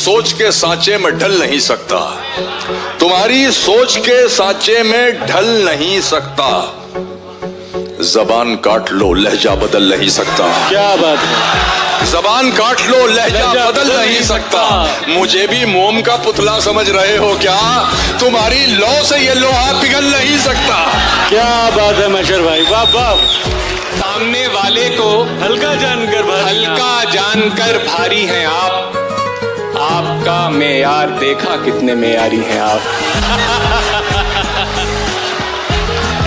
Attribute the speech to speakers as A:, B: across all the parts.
A: सोच के सांचे में ढल नहीं सकता, तुम्हारी सोच के सांचे में ढल नहीं सकता। जबान काट लो लहजा बदल नहीं सकता।
B: क्या बात है।
A: जबान काट लो लहजा बदल नहीं सकता। मुझे भी मोम का पुतला समझ रहे हो क्या? तुम्हारी लौ से ये लोहा पिघल नहीं सकता।
B: क्या बात है मशर भाई, वाह वाह।
C: सामने वाले को
B: हल्का जानकर
C: भारी हैं आप। आपका मेयार देखा कितने मेयारी हैं आप।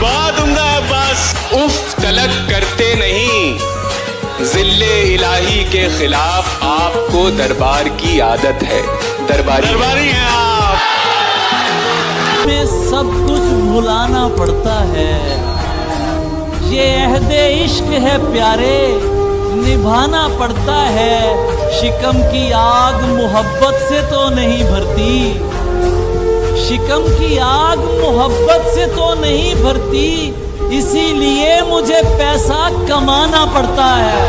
B: बहुत उम्दा है बस।
C: उफ तलक करते नहीं, जिल्ले इलाही के खिलाफ आपको दरबार की आदत है। दरबारी
B: हैं आप।
D: में सब कुछ भुलाना पड़ता है, ये अहदे इश्क है प्यारे, निभाना पड़ता है। शिकम की आग मोहब्बत से तो नहीं भरती, शिकम की आग मोहब्बत से तो नहीं भरती, इसीलिए मुझे पैसा कमाना पड़ता है।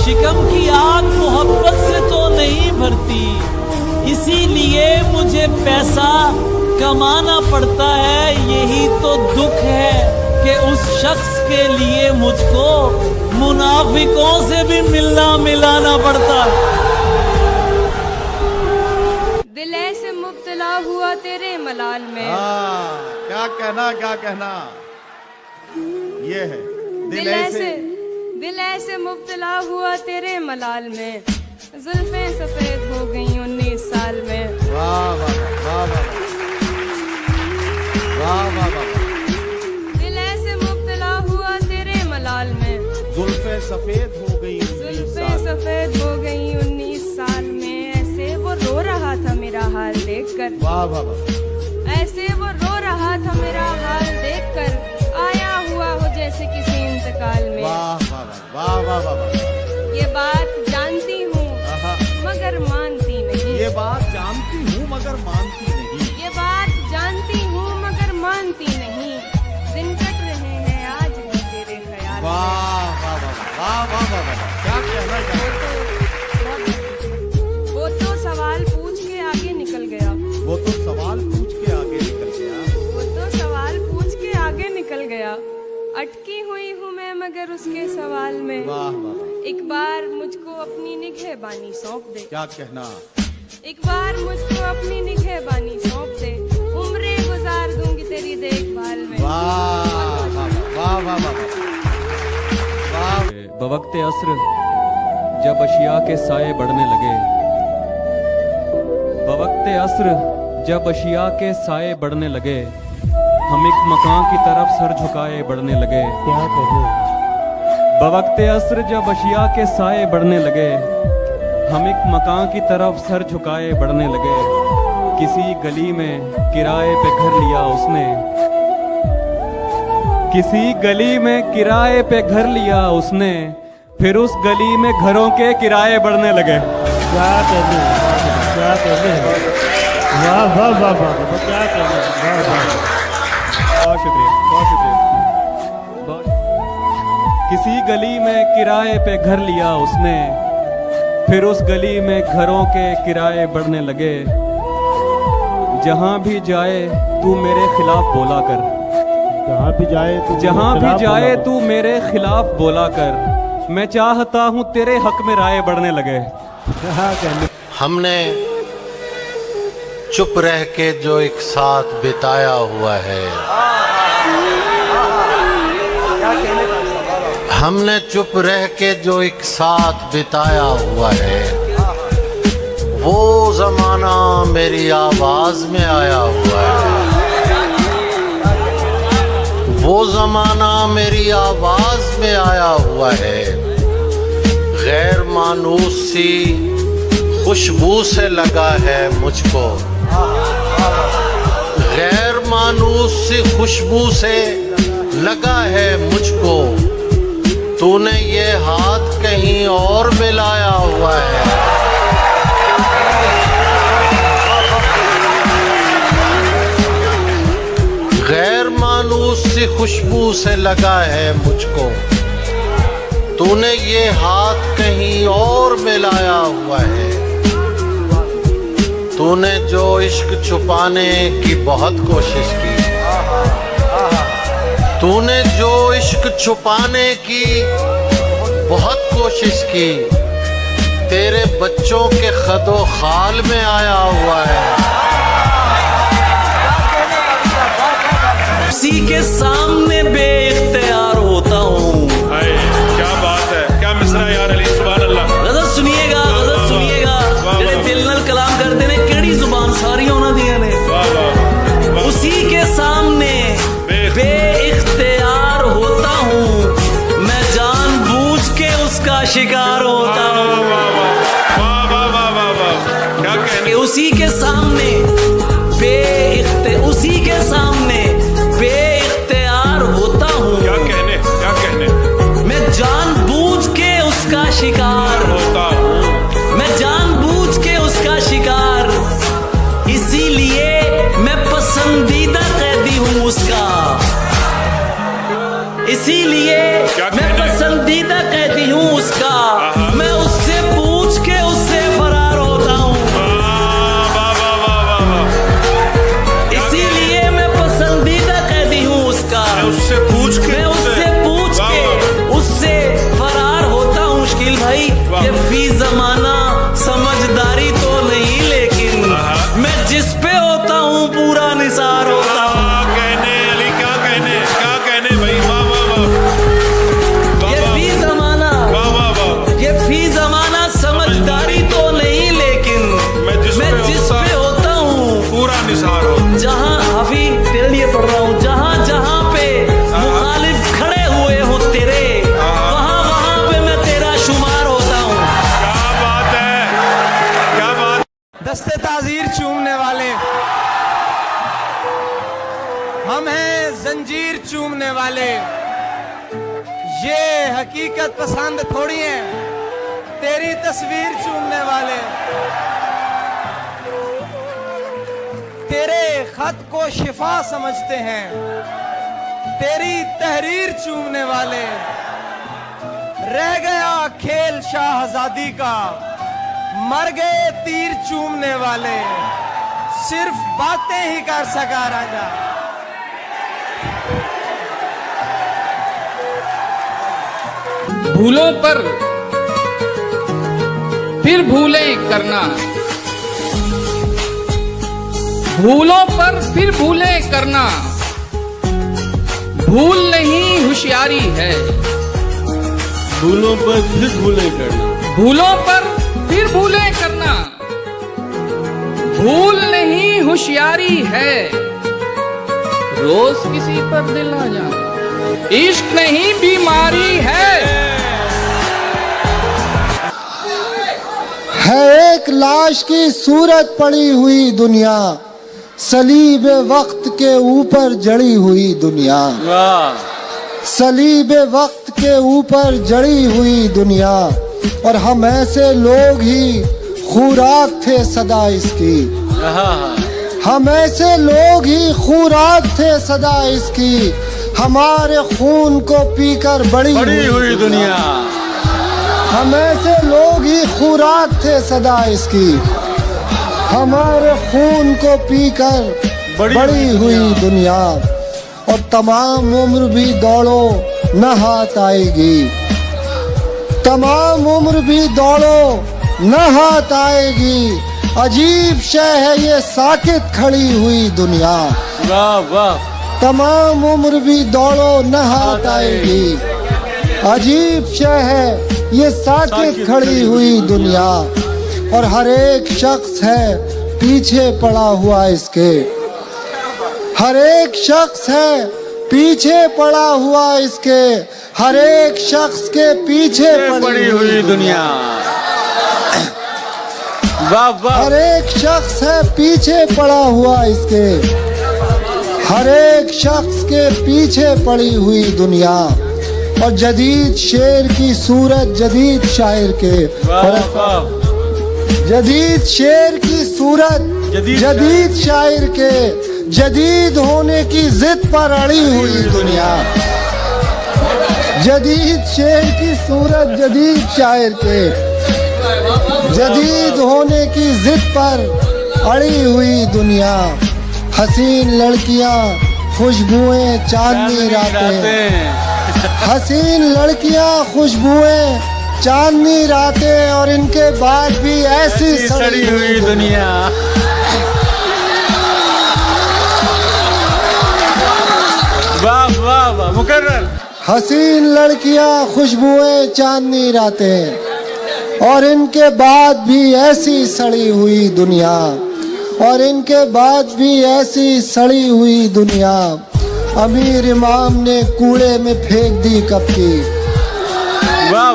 D: शिकम की आग मोहब्बत से तो नहीं भरती, इसीलिए मुझे पैसा कमाना पड़ता है। यही तो दुख है कि उस शख्स के लिए मुझको मुनाफिकों से भी मिलाना पड़ता है।
E: दिल ऐसे मुब्तला हुआ तेरे मलाल में।
F: क्या कहना ये है
E: दिल ऐसे मुब्तला हुआ तेरे मलाल में, जुल्फें सफेद हो गई 19 साल में।
F: वाह वाह वाह वाह वाह वाह वाह।
E: दिल ऐसे मुब्तला हुआ तेरे मलाल में,
F: जुल्फें सफेद हो गई
E: 19 साल में। ऐसे वो रो रहा था मेरा हाल देखकर।
F: वाह वाह वाह।
E: ऐसे वो रो रहा था मेरा हाल देखकर, आया हुआ हो जैसे किसी इंतकाल में।
F: वाह वाह वाह वाह वाह।
E: ये बात जानती हूँ मगर मानती नहीं।
F: ये बात जानती हूँ मगर मानती नहीं।
E: ये बात जानती हूँ मगर मानती नहीं। दिन कट रहे हैं आज भी तेरे ख्याल में।
F: वाह वाह वाह वाह वाह वाह। क्या कहना चाहते हो?
E: वो तो सवाल पूछ के आगे निकल गया।
F: वो तो सवाल पूछ के आगे निकल गया।
E: वो तो सवाल पूछ के आगे निकल गया। अटकी हुई हूँ मैं मगर उसके सवाल में।
F: वाह वाह।
E: एक बार मुझको अपनी निगहबानी सौंप दे।
F: क्या कहना?
E: एक बार मुझको अपनी निगहबानी सौंप दे, उम्रें गुजार दूंगी तेरी देखभाल में।
F: वाह वाह वाह वाह वाह।
G: बवक्ते अस्र जब अशिया के साए बढ़ने लगे, बवक्ते अस्र जब अशिया के साए बढ़ने लगे, हम एक मकान की तरफ सर झुकाए बढ़ने लगे।
B: क्या कहो?
G: बवक्ते अस्र जब अशिया के साए बढ़ने लगे, हम एक मकान की तरफ सर झुकाए बढ़ने लगे। किसी गली में किराए पे घर लिया उसने, किसी गली में किराए पे घर लिया उसने, फिर उस गली में घरों के किराए बढ़ने लगे।
B: क्या कहने, क्या कहने। वाह वाह वाह वाह। क्या कहने।
G: बहुत शुक्रिया, बहुत शुक्रिया। किसी गली में किराए पे घर लिया उसने, फिर उस गली में घरों के किराए बढ़ने लगे। जहां भी जाए तू मेरे खिलाफ बोला कर,
B: जहाँ भी जाए
G: तू मेरे खिलाफ बोला कर। मैं चाहता हूँ तेरे हक में राय बढ़ने लगे।
H: हमने चुप रह के जो एक साथ बिताया हुआ है, हमने चुप रह के जो एक साथ बिताया हुआ है, वो जमाना मेरी आवाज में आया हुआ है। वो जमाना मेरी आवाज में आया हुआ है। गैर मानूस सी खुशबू से लगा है मुझको, गैर मानूस सी खुशबू से लगा है मुझको। तूने ये हाथ कहीं और मिलाया हुआ है। गैर मानूस सी खुशबू से लगा है मुझको, तूने ये हाथ कहीं और मिलाया हुआ है। तूने जो इश्क छुपाने की बहुत कोशिश की, तूने जो इश्क छुपाने की बहुत कोशिश की, तेरे बच्चों के खदो खाल में आया हुआ है।
D: उसी के सामने बेइख्तियार होता हूँ।
A: क्या बात है, क्या मिसरा यार अली, सुभान अल्लाह।
D: गजल सुनिएगा, गजल सुनिएगा। जेड़े दिल नाल कलाम करते ने केड़ी जुबान सारी उन्हां दियां ने। उसी के सामने बेइख्तियार होता हूँ, मैं जानबूझ के उसका शिकार होता हूँ।
A: क्या कहने,
D: उसी के सामने उसी के सामने बेइख्तियार होता हूँ।
A: क्या कहने, क्या कहने,
D: मैं जानबूझ के उसका शिकार
A: होता हूँ।
D: मैं जानबूझ के उसका शिकार, इसीलिए मैं पसंदीदा कैदी हूँ उसका। इसीलिए मैं पसंदीदा कैदी हूँ उसका। मैं उससे पूछ के उससे फरार होता हूँ। इसीलिए मैं पसंदीदा कैदी हूँ उसका।
A: उससे पूछ के,
D: मैं उससे पूछ के उससे फरार होता हूँ। मुश्किल भाई, ये फी जमाना समझदारी तो नहीं, लेकिन मैं जिस पे होता हूँ पूरा निसार होता हूँ।
A: कहने अली, क्या कहने, क्या कहने भाई, वाह वाह वाह।
D: ये फी जमाना, ये फी जमाना समझदारी तो नहीं, लेकिन मैं जिस पे होता हूँ
A: पूरा निसार हो।
D: जहाँ हाफी तेरे लिए पढ़ रहा हूँ, जहाँ जहाँ पे मुखालिफ खड़े हुए हो तेरे, वहाँ वहाँ पे मैं तेरा शुमार होता हूँ।
A: क्या बात है, क्या बात।
I: दस्ते ताज़ीर चूमने वाले हम हैं, जंजीर चूमने वाले। ये हकीकत पसंद थोड़ी है, तेरी तस्वीर चूमने वाले। तेरे खत को शिफा समझते हैं, तेरी तहरीर चूमने वाले। रह गया खेल शाहजादी का, मर गए तीर चूमने वाले। सिर्फ बातें ही कर सका राजा।
J: भूलों पर फिर भूलें करना, भूलों पर फिर भूलें करना, भूल नहीं होशियारी है।
G: भूलों पर फिर भूलें करना,
J: भूलों पर फिर भूलें करना, भूल नहीं होशियारी है। रोज किसी पर दिल आ जाना, इश्क नहीं बीमारी है।
K: एक लाश की सूरत पड़ी हुई दुनिया, सलीब वक्त के ऊपर जड़ी हुई दुनिया। सलीब वक्त के ऊपर जड़ी हुई दुनिया, और हम ऐसे लोग ही खुराक थे सदा इसकी। हम ऐसे लोग ही खुराक थे सदा इसकी, हमारे खून को पीकर बड़ी हुई दुनिया। हम ऐसे लोग ही खुराक थे सदा इसकी, हमारे खून को पीकर बड़ी हुई दुनिया। और तमाम उम्र भी दौड़ो न हाथ आएगी, तमाम उम्र भी दौड़ो न हाथ आएगी। अजीब शय है ये साकित खड़ी हुई दुनिया।
G: वाह वाह।
K: तमाम उम्र भी दौड़ो न हाथ आएगी। अजीब शय है ये साकित खड़ी हुई दुनिया। और हर एक शख्स है पीछे पड़ा हुआ इसके, हर एक शख्स है पीछे पड़ा हुआ इसके, हर एक शख्स के पीछे पड़ी हुई दुनिया।
G: वाह वाह।
K: हर एक शख्स है पीछे पड़ा हुआ इसके, हर एक शख्स के पीछे पड़ी हुई दुनिया। और जदीद शेर की सूरत जदीद शायर के, जदीद शेर की सूरत जदीद शायर के, जदीद होने की जिद पर अड़ी हुई दुनिया। जदीद शेर की सूरत जदीद शायर के, जदीद होने की जिद पर अड़ी हुई दुनिया। हसीन लड़कियां, खुशबुएं, चांदनी रातें, हसीन लड़कियां, खुशबुएं, चांदनी रातें, और इनके बाद भी ऐसी सड़ी हुई दुनिया।
G: वाह वाह वाह, मुकर्रर।
K: हसीन लड़कियां, खुशबुएं, चांदनी रातें, और इनके बाद भी ऐसी सड़ी हुई दुनिया, और इनके बाद भी ऐसी सड़ी हुई दुनिया। अमीर इमाम ने कूड़े में फेंक दी कब की,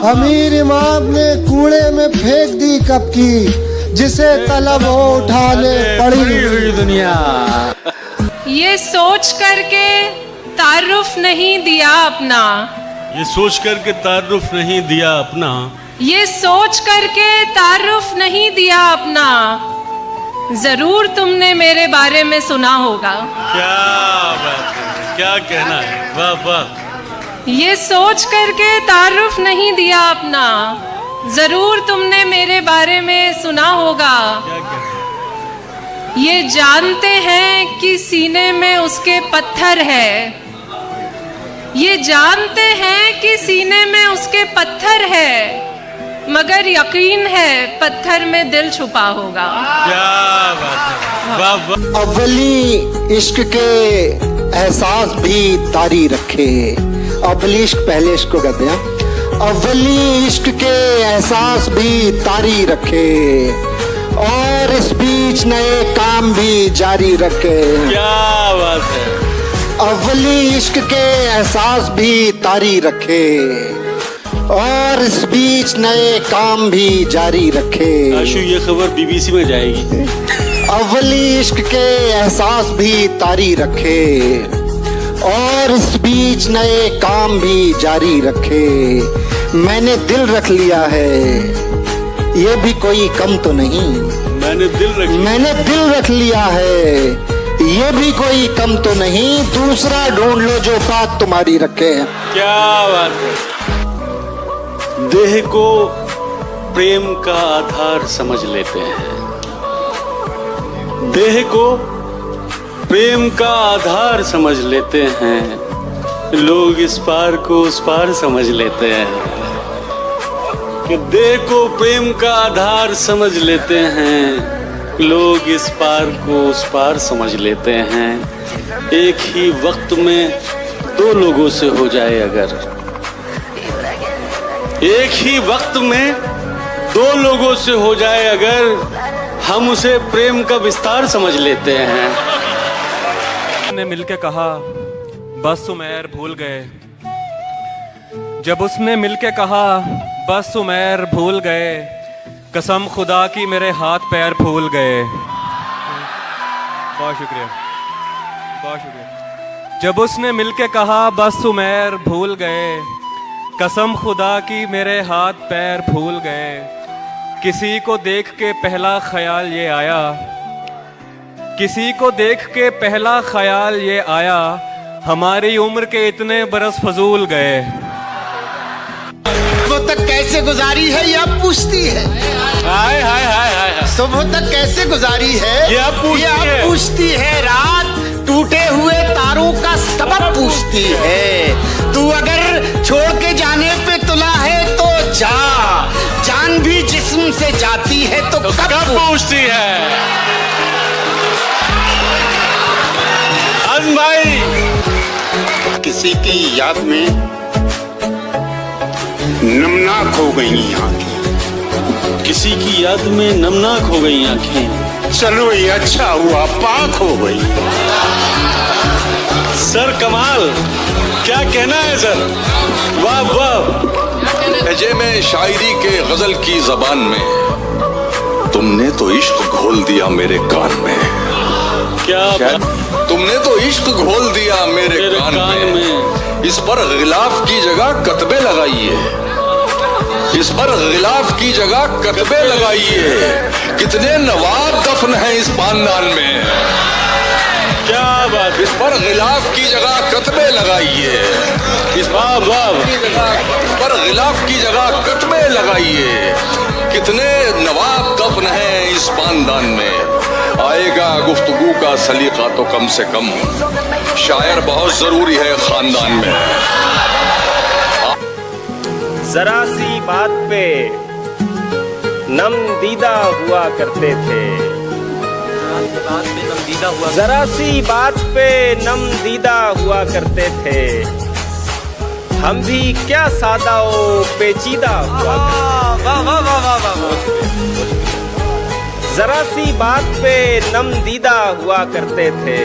K: अमीर इमाम ने कूड़े में फेंक दी कब की, जिसे तलब हो उठा ले पड़ी हुई दुनिया।
E: ये सोच करके तारुफ नहीं दिया अपना,
L: ये सोच करके तारुफ नहीं दिया अपना,
E: ये सोच करके तारुफ नहीं दिया अपना, जरूर तुमने मेरे बारे में सुना होगा।
L: क्या बात है, क्या कहना है, वाह वाह।
E: ये सोच करके तारुफ नहीं दिया अपना, जरूर तुमने मेरे बारे में सुना होगा। ये जानते हैं कि सीने में उसके पत्थर है, ये जानते हैं कि सीने में उसके पत्थर है, मगर यकीन है पत्थर में दिल छुपा होगा।
L: क्या बात है, वाह वाह।
M: अव्वली इश्क के एहसास भी तारी रखे, अव्वली इश्क पहले इश्क को कहते हैं, अव्वली इश्क के एहसास भी तारी रखे, और इस बीच नए काम भी जारी रखे।
L: क्या बात है।
M: अव्वली इश्क के एहसास भी तारी रखे, और इस बीच नए काम भी जारी रखे।
L: आशु, ये खबर बीबीसी में जाएगी।
M: अव्वली इश्क के एहसास भी तारी रखे, और इस बीच नए काम भी जारी रखे। मैंने दिल रख लिया है, ये भी कोई कम तो नहीं।
L: मैंने दिल रख
M: लिया है, ये भी कोई कम तो नहीं। दूसरा ढूंढ लो जो बात तुम्हारी रखे।
L: क्या बात है। देह को प्रेम का आधार समझ लेते हैं, देह को प्रेम का आधार समझ लेते हैं, लोग इस पार को उस पार समझ लेते हैं। कि देह को प्रेम का आधार समझ लेते हैं, लोग इस पार को उस पार समझ लेते हैं। एक ही वक्त में दो लोगों से हो जाए अगर, एक ही वक्त में दो लोगों से हो जाए अगर, हम उसे प्रेम का विस्तार समझ लेते हैं।
G: ने मिलके कहा बस उमैर भूल गए, जब उसने मिलके कहा बस उमैर भूल गए, कसम खुदा की मेरे हाथ पैर फूल गए। बहुत शुक्रिया, बहुत शुक्रिया। जब उसने मिलके कहा बस उमैर भूल गए, कसम खुदा की मेरे हाथ पैर फूल गए। किसी को देख के पहला ख्याल ये आया, किसी को देख के पहला ख्याल ये आया, हमारी उम्र के इतने बरस फजूल गए।
N: सुबह तक कैसे गुजारी है यह पूछती है,
L: हाय हाय हाय हाय।
N: सुबह तक कैसे गुजारी है
L: यह
N: पूछती है। रात टूटे हुए तारों का सबब पूछती है। तू अगर छोड़ के जाने पे तुला है तो जा, जान भी जिस्म से जाती है तो कब
L: पूछती है। आज़म भाई,
N: किसी की याद में नमनाक हो गई आंखें,
L: किसी की याद में नमनाक हो गई आंखें।
N: चलो ये अच्छा हुआ पाक हो गई।
L: सर कमाल, क्या कहना है सर, वाह वाह।
A: लहजे में शायरी के गजल की जबान में तुमने तो इश्क घोल दिया मेरे कान में।
L: क्या
A: तुमने तो इश्क घोल दिया मेरे कान में। इस पर गिलाफ की जगह कतबे लगाइए, इस पर गिलाफ की जगह कतबे लगाइए। कितने नवाब दफन हैं इस खानदान में।
L: क्या बात,
A: इस पर गिलाफ की जगह कतबे लगाइए, इस पर गिलाफ की जगह कतबे लगाइए। कितने नवाब दफन हैं इस खानदान में, आएगा गुफ्तगू का सलीका तो कम से कम शायर बहुत जरूरी है खानदान में।
O: जरा सी बात पे नम दीदा हुआ करते थे, जरा सी बात पे नम दीदा हुआ करते थे, हम भी क्या सादा ओ पेचीदा हुआ करते थे। जरा सी बात पे नम दीदा हुआ करते थे,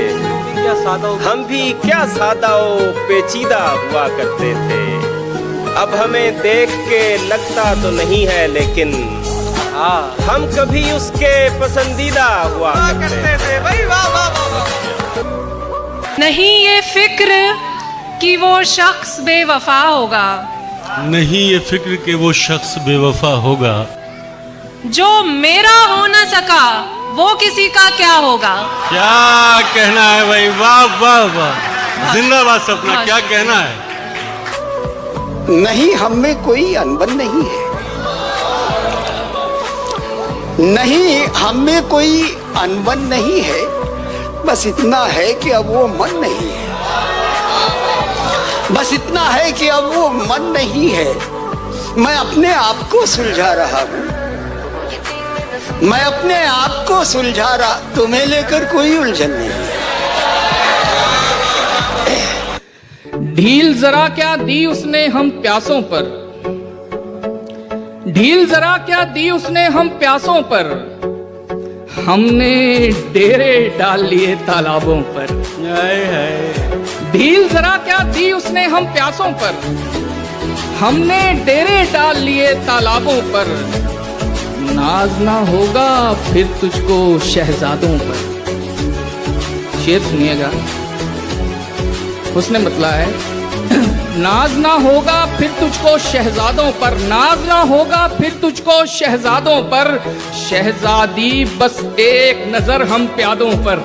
O: हम भी क्या सादा ओ पेचीदा हुआ करते थे। अब हमें देख के लगता तो नहीं है, लेकिन हम कभी उसके पसंदीदा हुआ करते थे। भाई वाह वाह वाह।
E: नहीं ये फिक्र कि वो शख्स बेवफा होगा,
L: नहीं ये फिक्र कि वो शख्स बेवफा होगा,
E: जो मेरा हो न सका वो किसी का क्या होगा।
L: क्या कहना है भाई, वाह वाह वाह, जिंदाबाद सपना, क्या कहना है।
M: नहीं हम में कोई अनबन नहीं है, नहीं हम में कोई अनबन नहीं है, बस इतना है कि अब वो मन नहीं है, बस इतना है कि अब वो मन नहीं है। मैं अपने आप को सुलझा रहा हूँ, मैं अपने आप को सुलझा रहा, तुम्हें लेकर कोई उलझन नहीं।
J: ढील जरा क्या दी उसने हम प्यासों पर, ढील जरा क्या दी उसने हम प्यासों पर, हमने डेरे डाल लिए तालाबों पर। ढील जरा क्या दी उसने हम प्यासों पर, हमने डेरे डाल लिए तालाबों पर। नाज ना होगा फिर तुझको शहजादों पर। शेर सुनिएगा, उसने मतलब है नाज ना होगा फिर तुझको शहजादों पर, नाज ना होगा फिर तुझको शहजादों पर, शहजादी बस एक नजर हम प्यादों पर,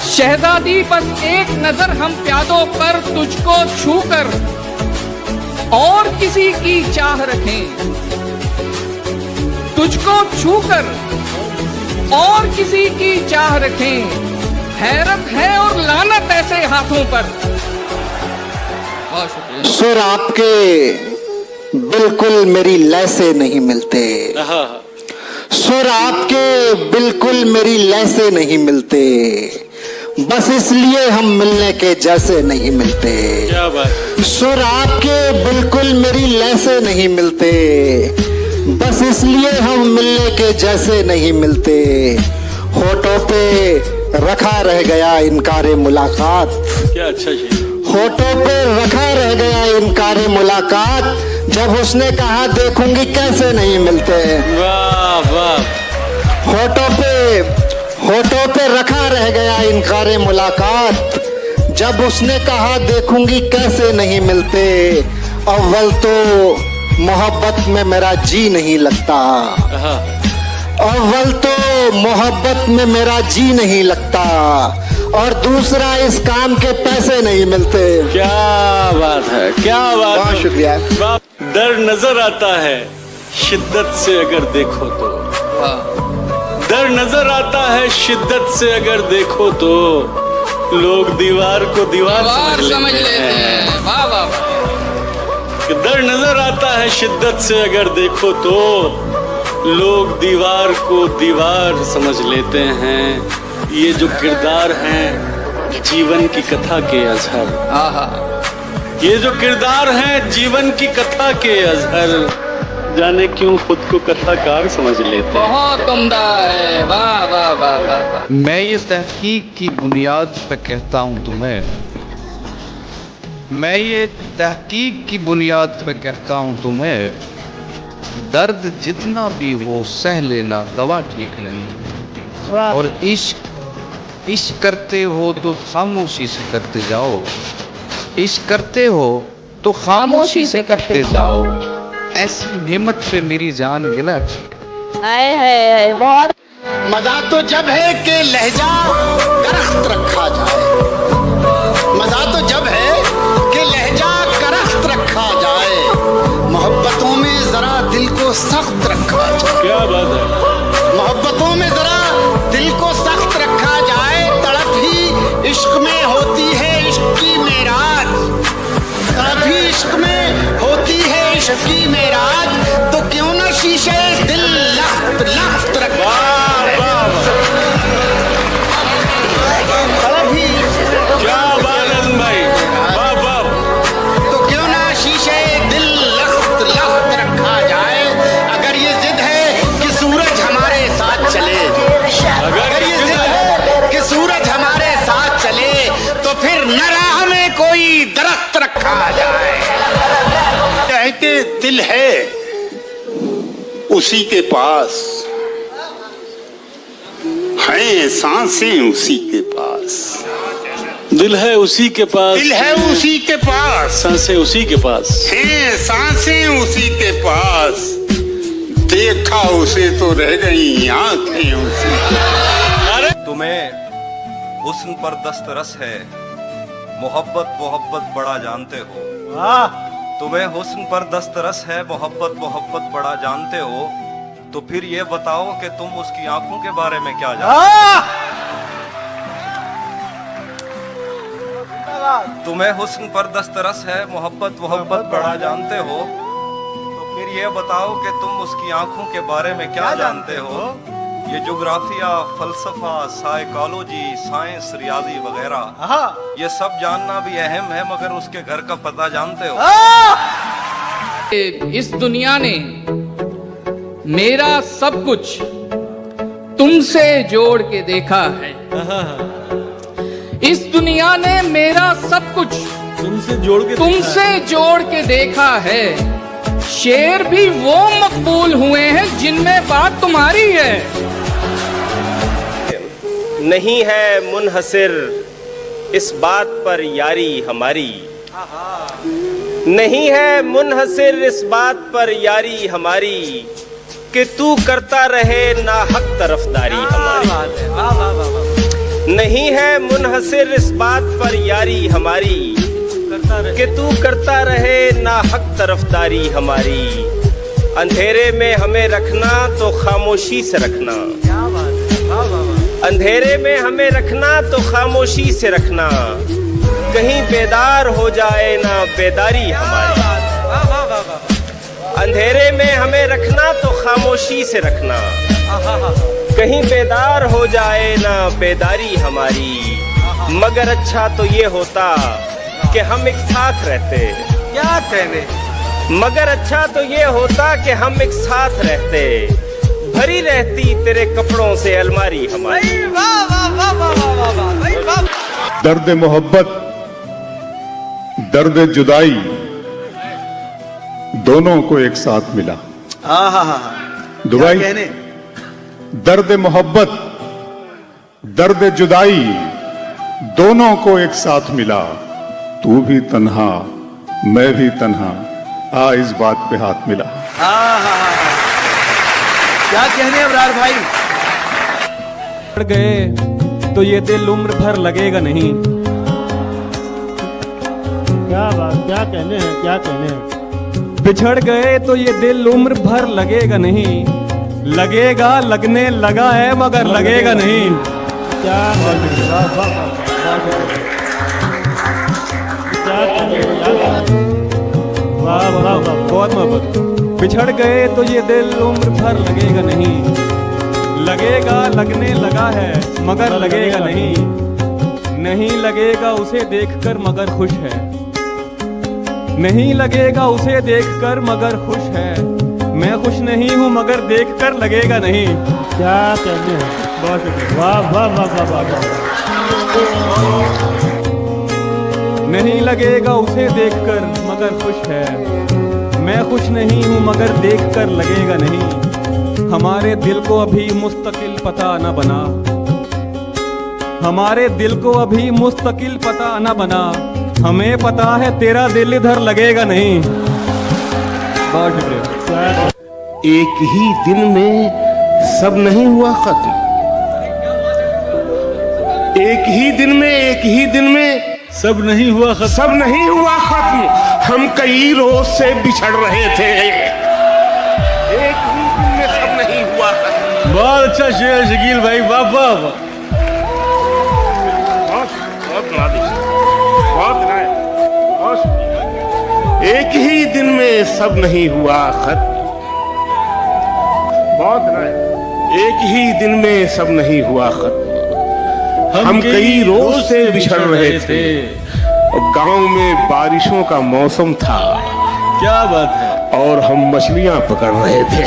J: शहजादी बस एक नजर हम प्यादों पर, तुझको छूकर और किसी की चाह रखें, तुझको छूकर और किसी की चाह रखें, हैरत है और लानत ऐसे हाथों पर।
M: सुर आपके बिल्कुल मेरी लय से नहीं मिलते, सुर आपके बिल्कुल मेरी लय से नहीं मिलते, बस इसलिए हम मिलने के जैसे नहीं मिलते।
L: क्या बात।
M: सुर आपके बिल्कुल मेरी लय से नहीं मिलते, बस इसलिए हम मिलने के जैसे नहीं मिलते। होठों पे रखा रह गया इनकारे मुलाकात,
L: क्या अच्छा जी।
M: होठों पे रखा रह गया इनकारे मुलाकात, जब उसने कहा देखूंगी कैसे नहीं मिलते।
L: वाह वाह।
M: होठों पे रखा रह गया इनकारे मुलाकात, जब उसने कहा देखूंगी कैसे नहीं मिलते। अव्वल तो मोहब्बत में मेरा जी नहीं लगता, अव्वल तो मोहब्बत में मेरा जी नहीं लगता, और दूसरा इस काम के पैसे नहीं मिलते।
L: क्या बात है, क्या बात।
M: बहुत शुक्रिया।
L: डर नजर आता है शिद्दत से अगर देखो तो, डर नजर आता है शिद्दत से अगर देखो तो, लोग दीवार को दीवार समझ लेते हैं।
J: वाह वाह।
L: डर नजर आता है शिद्दत से अगर देखो तो, लोग दीवार को दीवार समझ लेते हैं। ये जो किरदार हैं जीवन की कथा के अजहर, ये जो किरदार हैं जीवन की कथा के अजहर, जाने क्यों खुद को कथाकार समझ लेते हैं।
J: बहुत उम्दा है। वाह वाह वाह वाह।
F: मैं ये तहकीक की बुनियाद पे कहता हूँ तुम्हें, मैं ये तहकीक की बुनियाद पे कहता हूँ तुम्हें, दर्द जितना भी हो सह लेना, दवा ठीक नहीं। और इश्क करते हो तो खामोशी से करते जाओ, इश्क करते हो तो खामोशी से करते जाओ। ऐसी नेमत पे मेरी जान गिला।
P: है बहुत
N: मजा तो जब है कि लहजा करख्त रखा जाए, मजा तो जब है कि लहजा करख्त रखा जाए, मोहब्बतों में जरा दिल को सख्त रखा जाए।
L: क्या बात है,
N: मोहब्बतों में जरा दिल को सख्त रखा जाए। तड़प ही इश्क में होती है इश्क की मेराज, तड़प ही इश्क में होती है इश्क की मेराज, तो क्यों ना शीशे दिल लख्त लख्त रखा तड़प ही।
L: क्या बात है भाई, वाह वाह।
N: तो क्यों ना शीशे दिल लख्त लख्त रखा जाए। अगर ये जिद है कि सूरज हमारे साथ चले, अगर ये जिद है कि सूरज हमारे साथ चले, तो फिर न राह में कोई दरख्त रखा जाए। कहते दिल है उसी के पास, हैं सांसें उसी के पास।
L: दिल है उसी के पास,
N: दिल है उसी के पास,
L: सांसें उसी के पास,
N: हैं सांसें उसी के पास। देखा उसे तो रह गई आंखें उसी के पास।
P: तुम्हें हुस्न पर दस्तरस है, मोहब्बत मोहब्बत बड़ा जानते हो। तुम्हें हुस्न पर दस्तरस है, मोहब्बत मोहब्बत बड़ा जानते हो, तो फिर ये बताओ कि तुम उसकी आंखों के बारे में क्या जानते हो। तुम्हें हुस्न पर दस्तरस है, मोहब्बत मोहब्बत बड़ा जानते हो, तो फिर ये बताओ कि तुम उसकी आंखों के बारे में क्या जानते हो। ये जोग्राफिया, फलसफा, साइकोलॉजी, साइंस, रियाजी वगैरह, ये सब जानना भी अहम है, मगर उसके घर का पता जानते हो।
J: इस दुनिया ने मेरा सब कुछ तुमसे जोड़ के देखा है। इस दुनिया ने मेरा सब कुछ तुमसे जोड़ के देखा है। शेर भी वो मकबूल हुए हैं जिनमें बात तुम्हारी है।
O: नहीं है मुनहसिर इस बात पर यारी हमारी, नहीं है मुनहसिर इस बात पर यारी हमारी, कि तू करता रहे ना हक तरफदारी हमारी। नहीं है मुनहसिर इस बात पर यारी हमारी, कि तू करता रहे ना हक तरफदारी हमारी। अंधेरे में हमें रखना तो खामोशी से रखना, अंधेरे में हमें रखना तो खामोशी से रखना, कहीं बेदार हो जाए ना बेदारी हमारी। अंधेरे में हमें रखना तो खामोशी से रखना, कहीं बेदार हो जाए ना बेदारी हमारी। मगर अच्छा तो ये होता कि हम एक साथ रहते। क्या कहने, मगर अच्छा तो ये होता कि हम एक साथ रहते, भरी रहती तेरे कपड़ों से अलमारी हमारी।
Q: दर्द मोहब्बत, दर्द जुदाई, दोनों को एक साथ मिला। दुबई, दर्द मोहब्बत, दर्द जुदाई, दोनों को एक साथ मिला। तू भी तन्हा, मैं भी तन्हा, आ इस बात पे हाथ मिला।
I: क्या कहने अबरार भाई।
G: बढ़ गए तो ये दिल उम्र भर लगेगा नहीं।
B: क्या बात, क्या कहने हैं, क्या कहने हैं।
G: बिछड़ गए तो ये दिल उम्र भर लगेगा नहीं, लगेगा लगने लगा है मगर लगेगा नहीं।
B: क्या
G: वाह वाह वाह, बहुत मोहब्बत। बिछड़ गए तो ये दिल उम्र भर लगेगा नहीं, लगेगा लगने लगा है मगर लगेगा नहीं। नहीं लगेगा उसे देखकर मगर खुश है, नहीं लगेगा उसे देखकर मगर खुश है। मैं खुश नहीं हूँ मगर देखकर लगेगा नहीं।
B: क्या कहने हैं, बहुत शुक्रिया। वाह वाह वाह वाह वाह।
G: नहीं लगेगा उसे देखकर मगर खुश है, मैं खुश नहीं हूँ मगर देखकर लगेगा नहीं। हमारे दिल को अभी मुस्तकिल पता न बना, हमारे दिल को अभी मुस्तकिल पता न बना। हमें पता है तेरा दिल इधर लगेगा नहीं। बहुत शुक्रिया।
R: एक ही दिन में सब नहीं हुआ खत्म, एक ही दिन में
L: सब नहीं हुआ खत्म।
R: सब नहीं हुआ खत्म। हम कई रोज से बिछड़ रहे थे, एक ही दिन में सब नहीं हुआ खत्म।
L: बहुत अच्छा शेर शकील भाई, वाह वाह वाह।
R: एक ही दिन में सब नहीं हुआ खत्म। बहुत एक ही दिन में सब नहीं हुआ खत्म। हम कई रोज से बिछड़ रहे थे और गांव में बारिशों का मौसम था।
L: क्या बात है।
R: और हम मछलियां पकड़ रहे थे।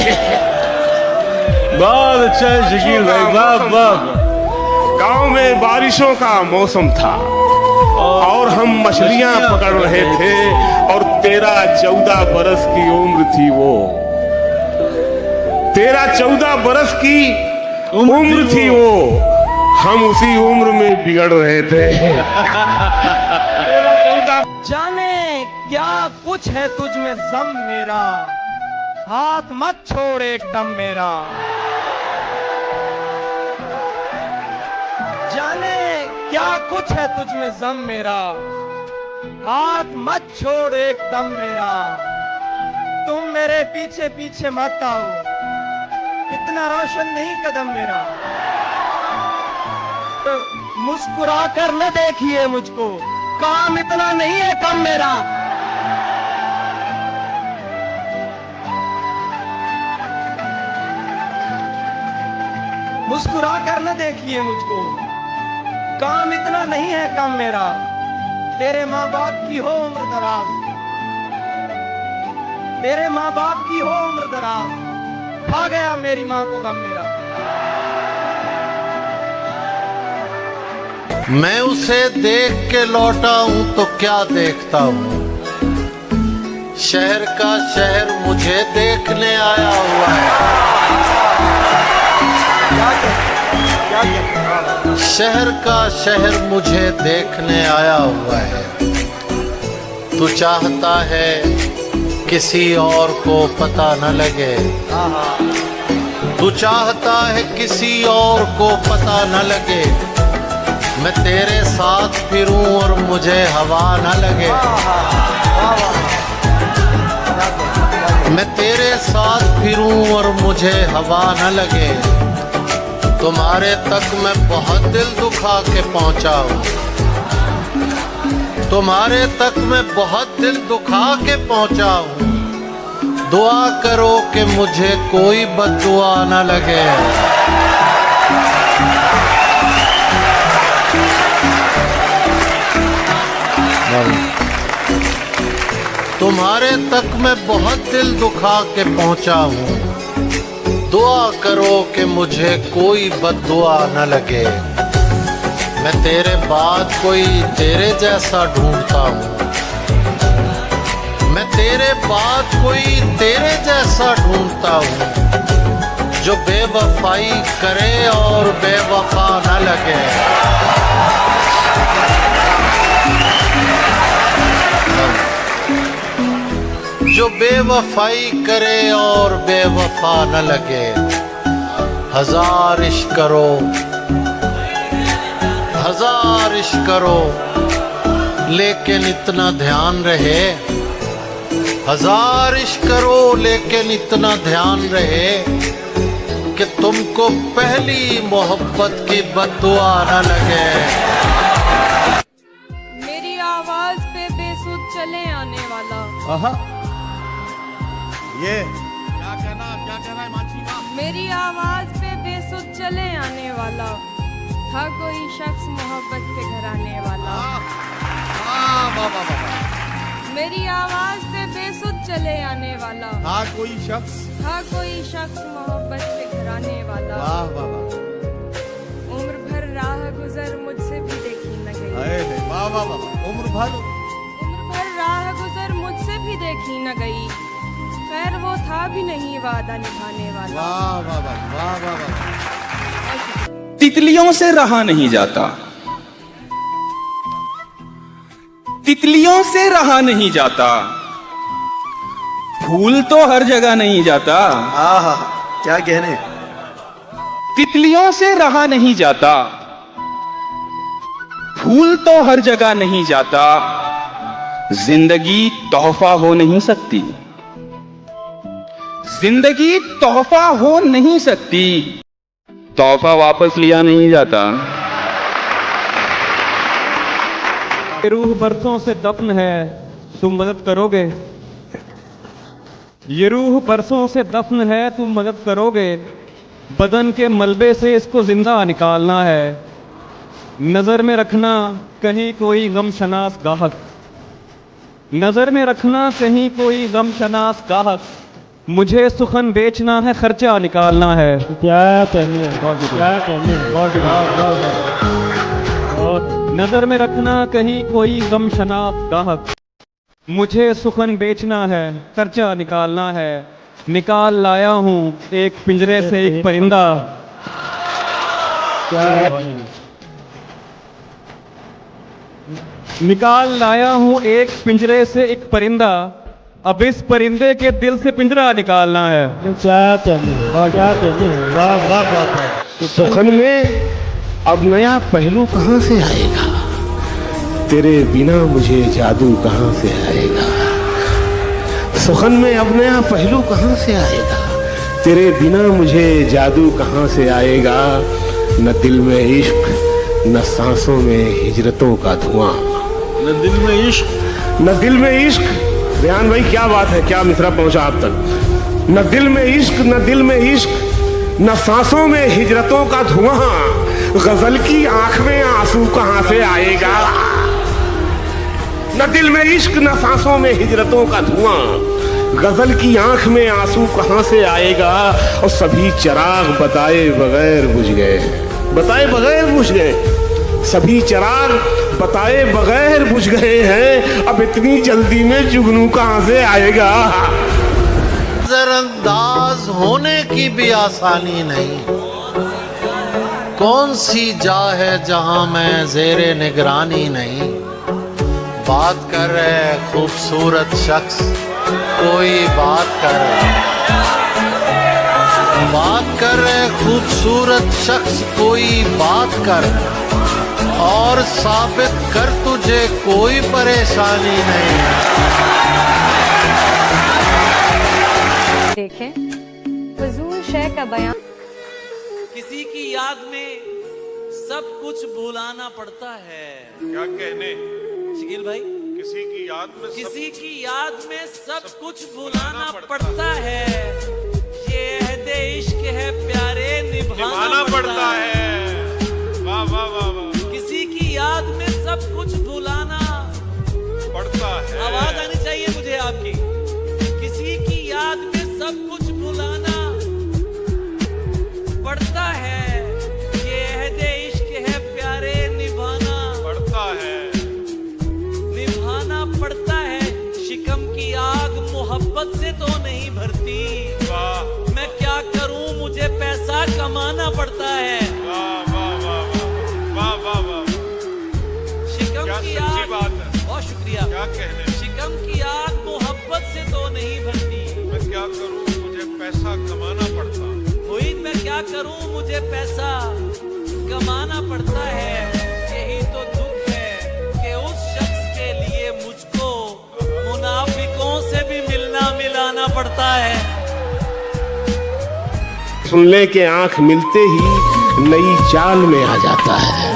L: बहुत अच्छा है शकील भाई, वाह वाह।
R: गांव में बारिशों का मौसम था और हम मछलियां पकड़ रहे थे और 13-14 बरस की उम्र थी वो। 13-14 बरस की उम्र थी वो। हम उसी उम्र में बिगड़ रहे थे।
I: जाने क्या कुछ है तुझ में ज़म मेरा, हाथ मत छोड़ एकदम मेरा। जाने क्या कुछ है तुझ में ज़म मेरा, हाथ मत छोड़ एकदम मेरा। तुम मेरे पीछे पीछे मत आओ, इतना रोशन नहीं कदम मेरा। तो मुस्कुरा कर न देखिए मुझको, काम इतना नहीं है कम मेरा। मुस्कुरा कर न देखिए मुझको, काम इतना नहीं है कम मेरा। तेरे माँ बाप की हो उम्र दराज, तेरे माँ बाप की हो उम्र दराज, खा गया मेरी माँ को गम मेरा।
H: मैं उसे देख के लौटा हूं तो क्या देखता हूं, शहर का शहर मुझे देखने आया हुआ है। शहर का शहर मुझे देखने आया हुआ है। तू चाहता है किसी और को पता न लगे, तू चाहता है किसी और को पता न लगे। मैं तेरे साथ फिरूं और मुझे हवा न लगे। मैं तेरे साथ फिरूं और मुझे हवा न लगे। तुम्हारे तक मैं बहुत दिल दुखा के पहुंचा हूं, तुम्हारे तक मैं बहुत दिल दुखा के पहुंचा हूं। दुआ करो कि मुझे कोई बद्दुआ न लगे। तुम्हारे तक मैं बहुत दिल दुखा के पहुंचा हूं। दुआ करो कि मुझे कोई बद्दुआ न लगे। मैं तेरे बाद कोई तेरे जैसा ढूंढता हूं, मैं तेरे बाद कोई तेरे जैसा ढूंढता हूं, जो बेवफाई करे और बेवफा न लगे। जो बेवफाई करे और बेवफा न लगे। हजार इश्क करो, हजार इश्क करो, लेकिन इतना ध्यान रहे। हजार इश्क करो लेकिन इतना ध्यान रहे कि तुमको पहली मोहब्बत की बद्दुआ न लगे।
E: मेरी आवाज पे बेसुध चले आने वाला।
I: ये क्या कहना है मानसी का?
E: मेरी आवाज पे बेसुध चले आने वाला था कोई शख्स मोहब्बत के घर आने वाला। मेरी आवाज पे बेसुध चले आने वाला
I: था कोई शख्स
E: मोहब्बत के घर आने वाला। उम्र भर राह गुजर मुझसे भी देखी न गई।
I: उम्र भर
E: राह गुजर मुझसे भी देखी न गई। खैर वो था भी नहीं वादा निभाने वाला।
C: तितलियों से रहा नहीं जाता, तितलियों से रहा नहीं जाता। फूल तो हर जगह नहीं जाता।
I: क्या कहने।
C: तितलियों से रहा नहीं जाता, फूल तो हर जगह नहीं जाता, जिंदगी तोहफा हो नहीं सकती। जिंदगी तोहफा हो नहीं सकती, तोहफा वापस लिया नहीं जाता।
G: रूह बरसों से दफन है, तुम मदद करोगे? ये रूह बरसों से दफन है, तुम मदद करोगे? बदन के मलबे से इसको जिंदा निकालना है। नजर में रखना कहीं कोई गमशनास गाहक, नजर में रखना कहीं कोई गमशनास गाहक। मुझे सुखन बेचना है, खर्चा निकालना है।
B: क्या कहने, क्या कहने,
G: नजर में रखना कहीं कोई गमशनास गाहक। मुझे सुखन बेचना है, खर्चा निकालना है। निकाल लाया हूँ एक पिंजरे से एक परिंदा। निकाल लाया हूँ एक पिंजरे से एक परिंदा। अब इस परिंदे के दिल से पिंजरा निकालना है।
B: क्या कहने, क्या कहने, वाह वाह वाह।
R: सुखन में अब नया पहलू कहाँ से आएगा? तेरे बिना मुझे जादू कहाँ से आएगा? सुखन में अब नया पहलू कहाँ से आएगा? तेरे बिना मुझे जादू कहाँ से आएगा? न दिल में इश्क, न सांसों में हिजरतों का धुआं।
L: न दिल में इश्क,
R: न दिल में इश्क। रेहान भाई क्या बात है, क्या मिसरा पहुंचा आप तक। न दिल में इश्क, न दिल में इश्क, न सांसों में हिजरतों का धुआं। गजल की आंख में आंसू कहाँ से आएगा? न दिल में इश्क, न सांसों में हिजरतों का धुआं। गजल की आंख में आंसू कहाँ से आएगा? और सभी चिराग बताए बगैर बुझ गए, बताए बगैर बुझ गए। सभी चिराग बताए बगैर बुझ गए हैं। अब इतनी जल्दी में जुगनू कहाँ से आएगा?
H: नजरअंदाज होने की भी आसानी नहीं। कौन सी जा है जहां मैं जेरे निगरानी नहीं। बात कर रहे खूबसूरत शख्स, कोई बात कर रहे। बात कर रहे खूबसूरत शख्स, कोई बात कर। और साबित कर तुझे कोई परेशानी नहीं।
S: देखें फजूल शय का बयान।
D: किसी की याद में सब कुछ भुलाना पड़ता है।
P: क्या कहने
D: शकील भाई?
P: किसी की याद में
D: सब कुछ भुलाना पड़ता है। ये अहदे इश्क है प्यारे, निभाना पड़ता है।
P: वाह वाह वाह वाह।
D: किसी की याद में सब कुछ भुलाना
P: पड़ता है।
D: आवाज आनी चाहिए मुझे आपकी। किसी की याद में सब कुछ भुलाना पड़ता है। ये अहदे इश्क है प्यारे, निभाना
P: पड़ता है,
D: निभाना पड़ता है। शिकम की आग मोहब्बत से तो नहीं भरती। मैं क्या करूं, मुझे पैसा कमाना पड़ता है। शिकम की आग, बहुत शुक्रिया।
P: क्या कहने,
D: शिकम की आग मोहब्बत से तो नहीं भरती।
P: मैं क्या करूं, मुझे पैसा कमाना पड़ता।
D: मोहित मैं क्या करूं, मुझे पैसा कमाना पड़ता है। यही तो दुख है कि उस शख्स के लिए मुझको मुनाफिकों से भी मिलना मिलाना पड़ता है।
R: सुनने के आंख मिलते ही नई चाल में आ जाता है।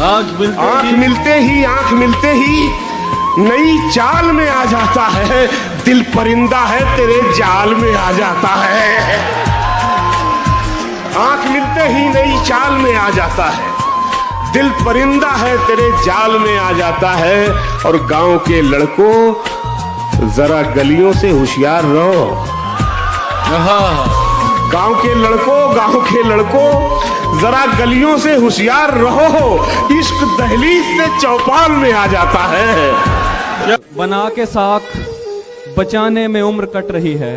R: आंख मिलते ही नई चाल में आ जाता है। दिल परिंदा है तेरे जाल में आ जाता है। आंख मिलते ही नई चाल में आ जाता है। दिल परिंदा है तेरे जाल में आ जाता है। और गांव के लड़कों जरा गलियों से होशियार रहो। गांव के लड़कों जरा गलियों से होशियार रहो। इश्क दहलीज से चौपाल में आ जाता है।
G: बना के साख बचाने में उम्र कट रही है।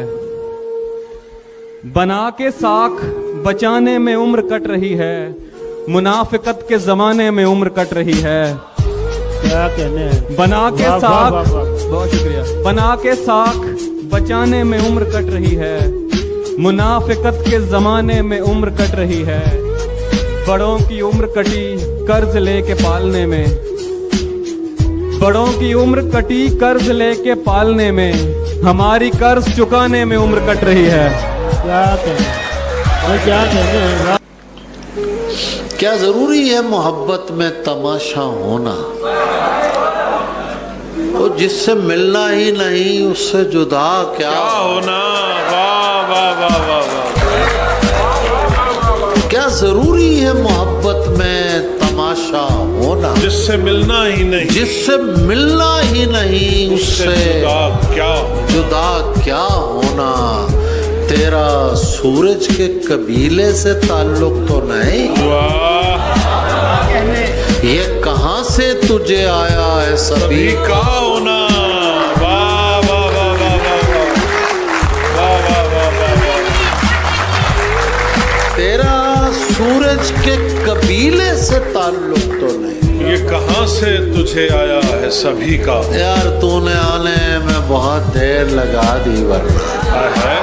G: बना के साख बचाने में उम्र कट रही है। मुनाफिकत के जमाने में उम्र कट रही है।
B: क्या कहने,
G: बना के साख, बहुत शुक्रिया। बना के साख बचाने में उम्र कट रही है। मुनाफिकत के जमाने में उम्र कट रही है। बड़ों की उम्र कटी कर्ज लेके पालने में, बड़ों की उम्र कटी कर्ज लेके पालने में, हमारी कर्ज चुकाने में उम्र कट रही है।
H: क्या जरूरी है मोहब्बत में तमाशा होना? तो जिससे मिलना ही नहीं उससे जुदा क्या
L: होना? वाह वाह वाह वाह वाह।
H: क्या जरूरी है मोहब्बत में तमाशा होना?
L: जिससे मिलना ही नहीं,
H: जिससे मिलना ही नहीं उससे जुदा क्या होना? तेरा सूरज के कबीले से ताल्लुक तो नहीं? ये कहाँ से तुझे आया है सभी
L: का होना? वाह वाह वाह वाह वाह वाह वाह वाह।
H: तेरा सूरज के कबीले से ताल्लुक तो नहीं?
L: ये कहाँ से तुझे आया है सभी का?
H: यार तूने आने में बहुत देर लगा दी वरना
L: है,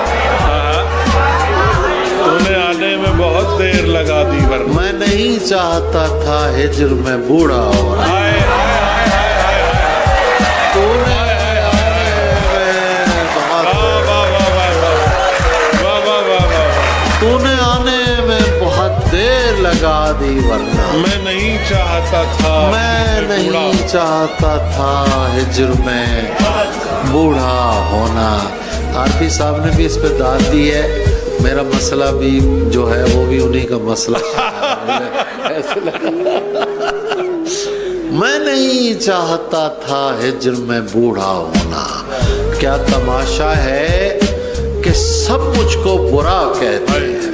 L: तूने आने में बहुत देर लगा दी वरना।
H: मैं नहीं चाहता था हिज्र में बूढ़ा हो रहा। तूने तूने आने में बहुत देर लगा दी वरना
L: मैं नहीं चाहता था,
H: मैं नहीं चाहता था हिज्र में बूढ़ा होना। आरपी साहब ने भी इस पे दाद दी है। मेरा मसला भी जो है वो भी उन्हीं का मसला ऐसे लगा। मैं नहीं चाहता था हिज्र में बूढ़ा होना। क्या तमाशा है कि सब मुझको बुरा कहते हैं।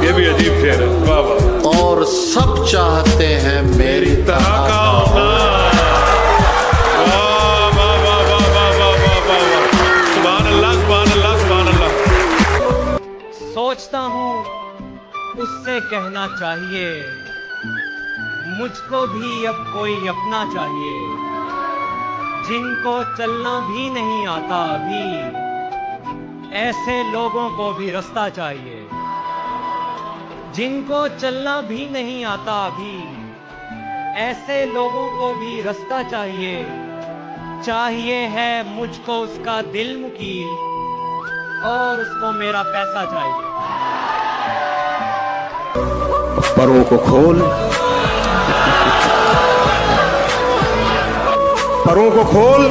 L: ये भी अजीब शेर है। वाह वाह।
H: और सब चाहते हैं मेरी तरह का होना।
T: सोचता हूँ उससे कहना चाहिए, मुझको भी अब कोई अपना चाहिए। जिनको चलना भी नहीं आता अभी, ऐसे लोगों को भी रास्ता चाहिए। जिनको चलना भी नहीं आता अभी, ऐसे लोगों को भी रास्ता चाहिए। चाहिए है मुझको उसका दिल मुकील, और उसको मेरा पैसा चाहिए।
R: परों को खोल, परों को खोल,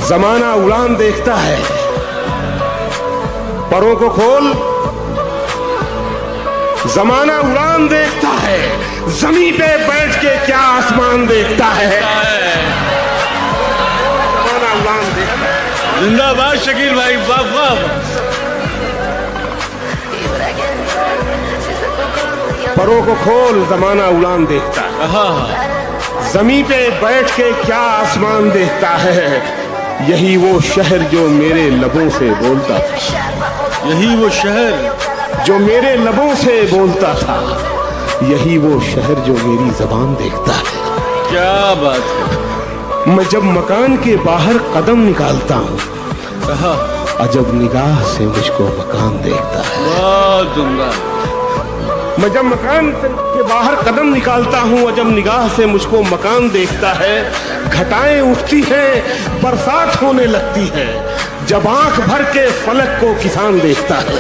R: जमाना उड़ान देखता है। परों को खोल, जमाना उड़ान देखता है। जमीन पे बैठ के क्या आसमान देखता है। जमाना उड़ान देखता है।
L: जिंदाबाद शकील भाई, वाह वाह।
R: परों को खोल, जमाना उड़ान देखता है। जमीन पे बैठ के क्या आसमान देखता है। यही वो शहर जो मेरे लबों से बोलता था।
L: यही वो शहर
R: जो मेरे लबों से बोलता था। यही वो शहर जो मेरी जबान देखता है।
L: क्या बात है।
R: मैं जब मकान के बाहर कदम निकालता हूँ, अजब निगाह से मुझको मकान देखता है। मैं जब मकान के बाहर कदम निकालता हूँ, अजब निगाह से मुझको मकान देखता है। घटाएं उठती हैं, बरसात होने लगती है, जब आंख भर के फलक को किसान देखता है।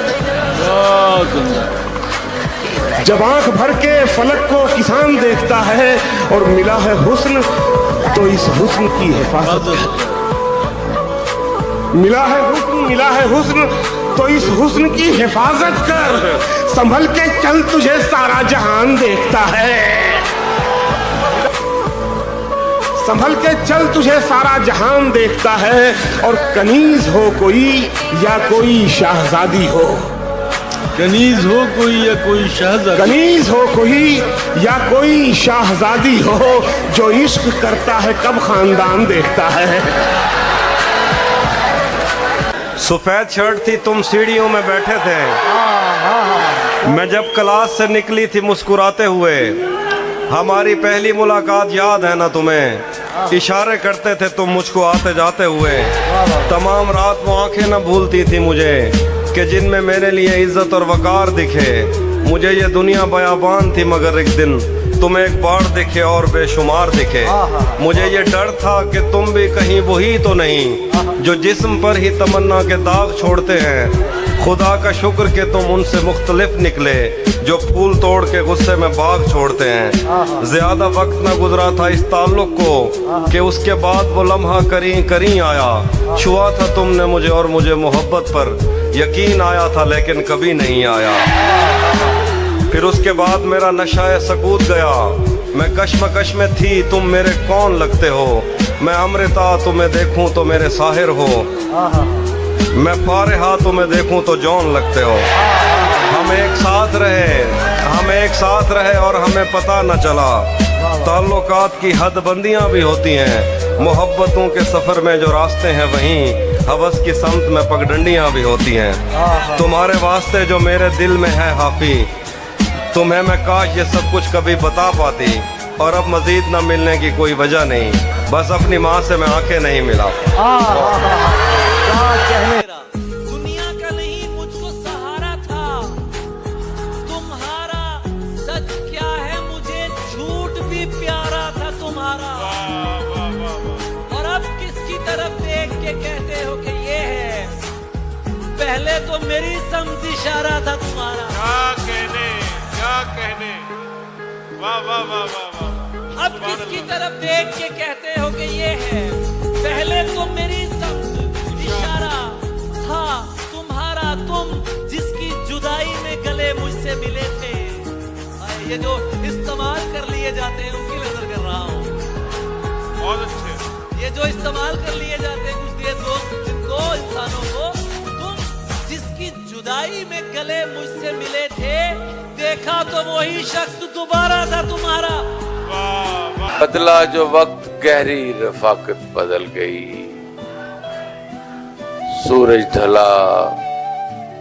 R: जब आंख भर के फलक को किसान देखता है और मिला है हुस्न तो इस हुस्न की हिफाजत कर। मिला है हुस्न तो इस हुस्न की हिफाजत कर। संभल के चल, तुझे सारा जहान देखता है। संभल के चल, तुझे सारा जहान देखता है। और कनीज हो कोई या कोई शाहजादी हो,
L: कनीज हो कोई या कोई शहजादी,
R: कनीज हो कोई या कोई शाहजादी हो, जो इश्क करता है कब खानदान देखता है।
P: सफेद शर्ट थी, तुम सीढ़ियों में बैठे थे। मैं जब क्लास से निकली थी मुस्कुराते हुए। हमारी पहली मुलाकात याद है ना तुम्हें? इशारे करते थे तुम मुझको आते जाते हुए। तमाम रात वो आंखें न भूलती थी मुझे कि जिनमें मेरे लिए इज्जत और वकार दिखे। मुझे ये दुनिया बयाबान थी मगर एक दिन तुम्हें एक बार दिखे और बेशुमार दिखे। मुझे ये डर था कि तुम भी कहीं वही तो नहीं जो जिस्म पर ही तमन्ना के दाग छोड़ते हैं। खुदा का शुक्र कि तुम उनसे मुख्तलिफ निकले जो फूल तोड़ के गुस्से में बाग छोड़ते हैं। ज्यादा वक्त न गुजरा था इस ताल्लुक को कि उसके बाद वो लम्हा करीं आया। छुआ था तुमने मुझे और मुझे मोहब्बत पर यकीन आया था लेकिन कभी नहीं आया। फिर उसके बाद मेरा नशा सकूत गया। मैं कश्मकश में थी, तुम मेरे कौन लगते हो। मैं अमृता तुम्हें देखूं तो मेरे साहिर हो। मैं फारिहा तुम्हें देखूं तो जौन लगते हो। हम एक साथ रहे और हमें पता न चला। ताल्लुकात की हदबंदियां भी होती हैं। मोहब्बतों के सफर में जो रास्ते हैं वहीं हवस की समत में पगडंडियां भी होती हैं। तुम्हारे वास्ते जो मेरे दिल में है हाफी, तुम्हें मैं काश ये सब कुछ कभी बता पाती। और अब मजीद न मिलने की कोई वजह नहीं, बस अपनी माँ से मैं आंखें नहीं मिला।
D: दुनिया का नहीं मुझको सहारा था। तुम्हारा सच क्या है, मुझे झूठ भी प्यारा था तुम्हारा। और अब किसकी तरफ देख के कहते हो कि ये है, पहले तो मेरी समझ इशारा था तुम्हारा।
U: क्या कहने, वाह वाह वाह वाह वाह।
D: अब किसकी तरफ देख के कहते हो कि ये है, पहले तो मेरी समझ इशारा था तुम्हारा। तुम जिसकी जुदाई में गले मुझसे मिले थे। ये जो इस्तेमाल कर लिए जाते हैं उनकी नजर कर रहा हूँ।
U: बहुत अच्छे।
D: ये जो इस्तेमाल कर लिए जाते हैं कुछ ये दोस्त जिनको इंसानों को, तुम जिसकी जुदाई में गले मुझसे मिले थे, देखा तो वही शख्स दोबारा था तुम्हारा।
V: बदला जो वक्त गहरी रफाकत बदल गई। सूरज ढला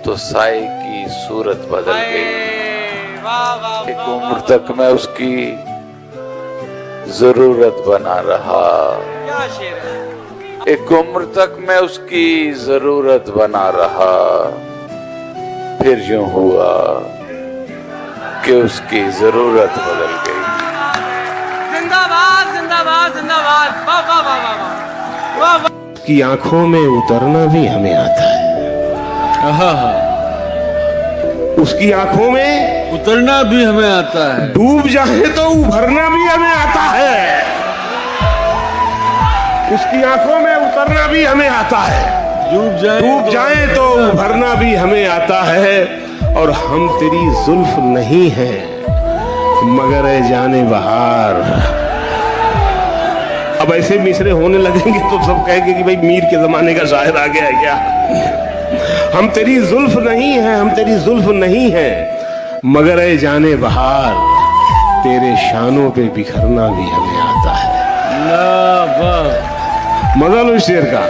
V: तो साए की सूरत बदल गई। एक उम्र तक मैं उसकी जरूरत बना रहा। एक उम्र तक मैं उसकी जरूरत बना रहा। फिर यूं हुआ कि उसकी जरूरत बदल गई।
J: जिंदाबाद जिंदाबाद जिंदाबाद, वाह वाह वाह वाह वाह वाह।
R: की आंखों में उतरना भी हमें आता है। उसकी आंखों में
L: उतरना भी हमें आता है।
R: डूब जाए तो उभरना भी हमें आता है। उसकी आंखों में उतरना भी हमें आता है। डूब जाए तो उभरना भी हमें आता है। और हम तेरी जुल्फ नहीं हैं मगर ए जाने बहार। अब ऐसे मिसरे होने लगेंगे तो सब कहेंगे कि भाई मीर के जमाने का शायर आ गया है क्या। हम तेरी जुल्फ नहीं है, हम तेरी जुल्फ नहीं है मगर ए जाने बहार। तेरे शानों पे बिखरना भी हमें आता है। मजा लो शेर का।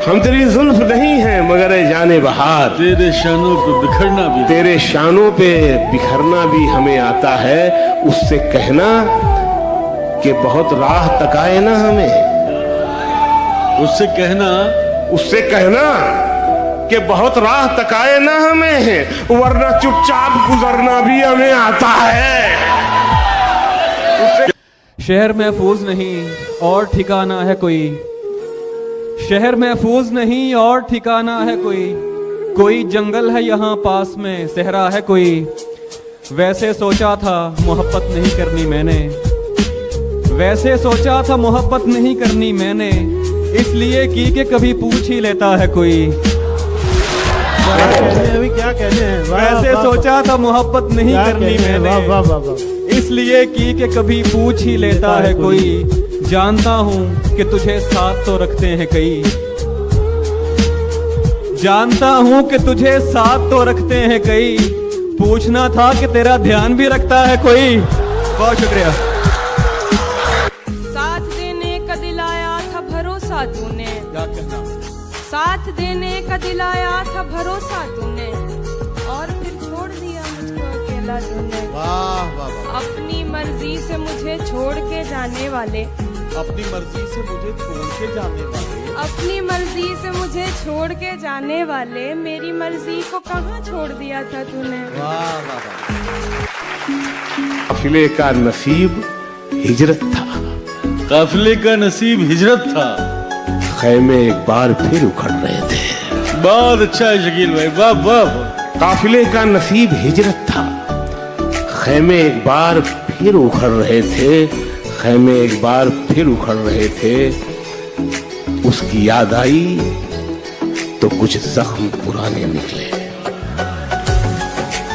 R: हम तेरी जुल्फ नहीं है मगर ए जाने बहार।
L: तेरे शानों पे बिखरना भी,
R: तेरे शानों पे बिखरना भी हमें आता है। उससे कहना कि बहुत राह तकाए ना हमें।
L: उससे कहना
R: कि बहुत राह तकाए ना हमें, वरना चुपचाप गुजरना भी हमें आता है।
G: शहर महफूज नहीं और ठिकाना है कोई। शहर महफूज नहीं और ठिकाना है कोई जंगल है यहाँ पास में, सहरा है कोई। वैसे सोचा था मोहब्बत नहीं करनी मैंने, वैसे सोचा था मोहब्बत नहीं करनी मैंने, इसलिए की कि कभी पूछ ही लेता है कोई।
B: अभी क्या कहते हैं।
G: वैसे सोचा था मोहब्बत नहीं करनी मैंने, इसलिए की कि कभी पूछ ही लेता है कोई। जानता हूँ कि तुझे साथ तो रखते हैं कई, जानता हूँ कि तुझे साथ तो रखते हैं कई। पूछना था कि तेरा ध्यान भी रखता है कोई। बहुत शुक्रिया।
E: साथ देने का दिलाया था भरोसा तूने,
G: क्या कहना।
E: साथ देने का दिलाया था भरोसा तूने, और फिर छोड़ दिया मुझको अकेला तूने।
H: वाह वाह।
E: अपनी मर्जी से मुझे छोड़ के जाने वाले,
B: अपनी मर्जी से मुझे छोड़ के जाने वाले
S: अपनी मर्जी से मुझे छोड़ के जाने वाले, मेरी मर्जी को कहाँ छोड़ दिया था तूने।
R: काफिले का नसीब हिजरत था,
L: काफिले का नसीब हिजरत था।
R: खैमे एक बार फिर उखड़ रहे थे।
L: बहुत अच्छा है शकील भाई, वाह वाह।
R: काफिले का नसीब हिजरत था, खैमे एक बार फिर उखड़ रहे थे, खैमे एक बार फिर उखड़ रहे थे। उसकी याद आई तो कुछ जख्म पुराने निकले।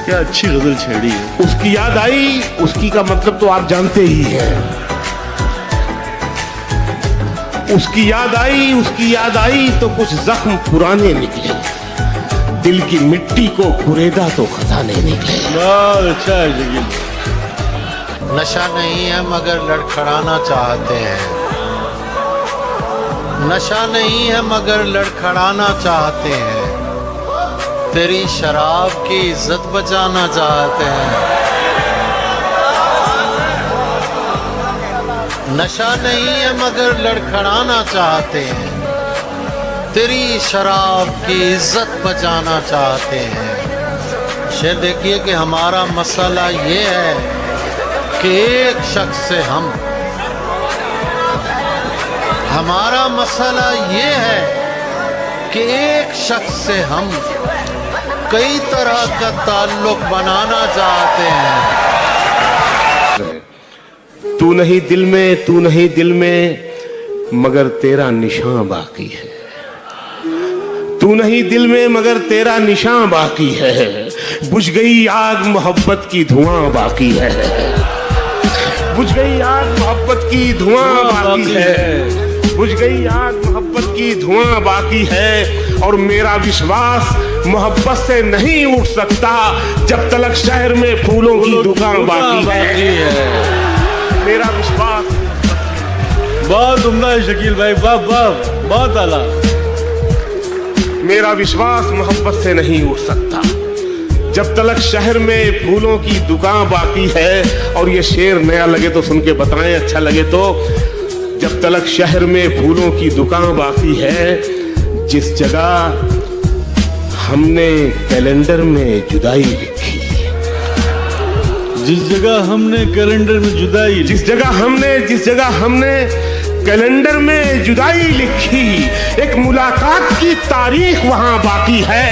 L: क्या अच्छी गजल छेड़ी है।
R: उसकी याद आई, उसकी का मतलब तो आप जानते ही हैं। उसकी याद आई, उसकी याद आई तो कुछ जख्म पुराने निकले। दिल की मिट्टी को कुरेदा तो खजाने निकले।
L: बहुत अच्छा है शकील।
H: नशा नहीं है मगर लड़खड़ाना चाहते हैं, नशा नहीं है मगर लड़खड़ाना चाहते हैं। तेरी शराब की इज्जत बचाना चाहते हैं। नशा नहीं है मगर लड़खड़ाना चाहते हैं। तेरी शराब की इज्जत बचाना चाहते हैं। शेर देखिए कि हमारा मसला ये है कि एक शख्स से हमारा मसला ये है कि एक शख्स से हम कई तरह का ताल्लुक बनाना चाहते हैं।
R: तू नहीं दिल में, तू नहीं दिल में, मगर तेरा निशान बाकी है। तू नहीं दिल में मगर तेरा निशान बाकी है। बुझ गई आग मोहब्बत की धुआं बाकी है। बुझ गई आग मोहब्बत की धुआं बाकी है। बुझ गई आग मोहब्बत की धुआं बाकी है। और मेरा विश्वास मोहब्बत से नहीं उठ सकता जब तक शहर में फूलों की दुकान बाकी है। मेरा विश्वास
L: बहुत उम्दा है शकील भाई, वाह वाह, बहुत आला।
R: मेरा विश्वास मोहब्बत से नहीं उठ सकता जब तक शहर में फूलों की दुकान बाकी है। और ये शेर नया लगे तो सुन के बताएं, अच्छा लगे तो। जब तक शहर में फूलों की दुकान बाकी है, जिस जगह हमने कैलेंडर में जुदाई लिखी,
L: जिस जगह हमने कैलेंडर में जुदाई,
R: जिस जगह हमने कैलेंडर में जुदाई लिखी, एक मुलाकात की तारीख वहां बाकी है।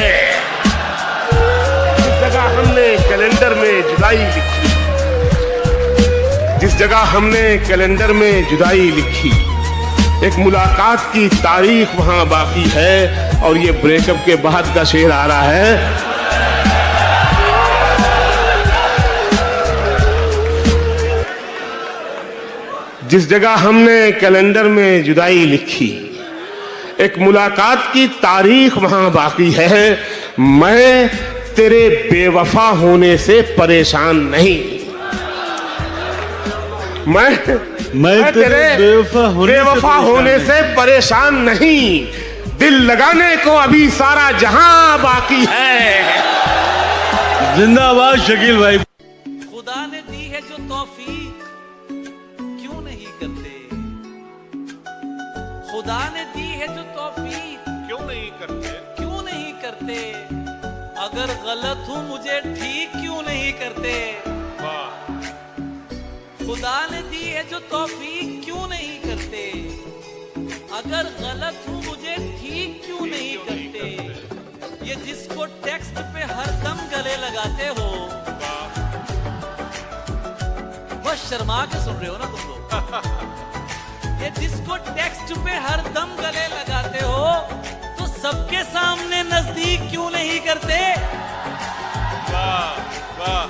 R: जिस जगह हमने कैलेंडर में जुदाई लिखी, जिस जगह हमने कैलेंडर में जुदाई लिखी, एक मुलाकात की तारीख वहां बाकी है। और ये ब्रेकअप के बाद का शेर आ रहा है। जिस जगह हमने कैलेंडर में जुदाई लिखी, एक मुलाकात की तारीख वहां बाकी है। मैं तेरे बेवफा होने से परेशान नहीं। मैं तेरे बेवफा होने से परेशान नहीं। दिल लगाने को अभी सारा जहां बाकी है।
L: जिंदाबाद शकील भाई।
D: खुदा ने दी है जो तौफीक क्यों नहीं करते। खुदा ने दी है जो तौफीक
U: क्यों नहीं करते,
D: क्यों नहीं करते। अगर गलत हूं मुझे ठीक क्यों नहीं करते। खुदा ने दी है जो तौफीक क्यों नहीं करते। अगर गलत हूं मुझे ठीक क्यों नहीं करते। ये जिसको टेक्स्ट पे हर दम गले लगाते हो, बस शर्मा के सुन रहे हो ना तुम लोग। ये जिसको टेक्स्ट पे हर दम गले लगाते हो, तो सबके सामने नजदीक क्यों नहीं करते।
U: वाह वाह।